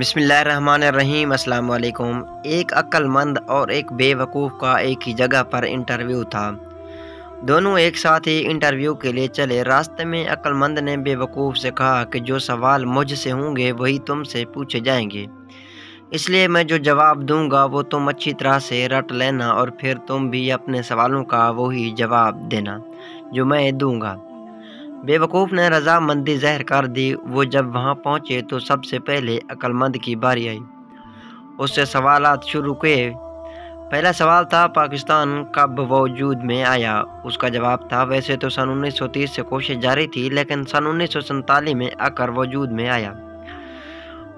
بسم اللہ الرحمن الرحیم۔ السلام علیکم۔ ایک عقل مند اور ایک بے وقوف کا ایک ہی جگہ پر انٹرویو تھا۔ دونوں ایک ساتھ ہی انٹرویو کے لیے چلے۔ راستے میں عقل مند نے بے وقوف سے کہا کہ جو سوال مجھ سے ہوں گے وہی تم سے پوچھے جائیں گے، اس لیے میں جو جواب دوں گا وہ تم اچھی طرح سے رٹ لینا اور پھر تم بھی اپنے سوالوں کا وہی جواب دینا جو میں دوں گا۔ بے وقوف نے رضامندی ظاہر کر دی۔ وہ جب وہاں پہنچے تو سب سے پہلے عقل مند کی باری آئی۔ اس سے سوالات شروع کیے۔ پہلا سوال تھا، پاکستان کب وجود میں آیا؟ اس کا جواب تھا، ویسے تو سن 1930 سے کوشش جاری تھی لیکن سن 1947 میں آ کر وجود میں آیا۔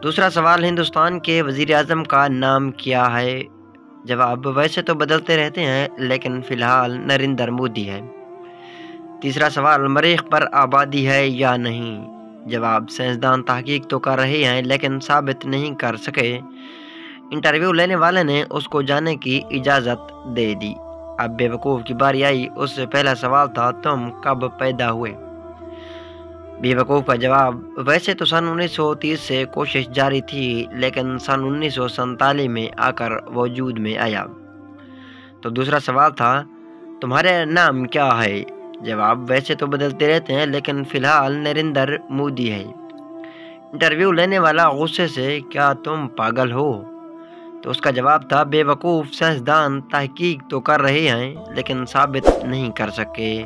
دوسرا سوال، ہندوستان کے وزیر اعظم کا نام کیا ہے؟ جواب، ویسے تو بدلتے رہتے ہیں لیکن فی الحال نریندر مودی ہے۔ تیسرا سوال، مریخ پر آبادی ہے یا نہیں؟ جواب، سائنسدان تحقیق تو کر رہے ہیں لیکن ثابت نہیں کر سکے۔ انٹرویو لینے والے نے اس کو جانے کی اجازت دے دی۔ اب بے وقوف کی باری آئی۔ اس سے پہلا سوال تھا، تم کب پیدا ہوئے؟ بے وقوف کا جواب، ویسے تو سن 1930 سے کوشش جاری تھی لیکن سن 1947 میں آ کر وجود میں آیا۔ تو دوسرا سوال تھا، تمہارا نام کیا ہے؟ جواب، ویسے تو بدلتے رہتے ہیں لیکن فی الحال نریندر مودی ہے۔ انٹرویو لینے والا غصے سے، کیا تم پاگل ہو؟ تو اس کا جواب تھا، بے وقوف، سائنسدان تحقیق تو کر رہے ہیں لیکن ثابت نہیں کر سکے۔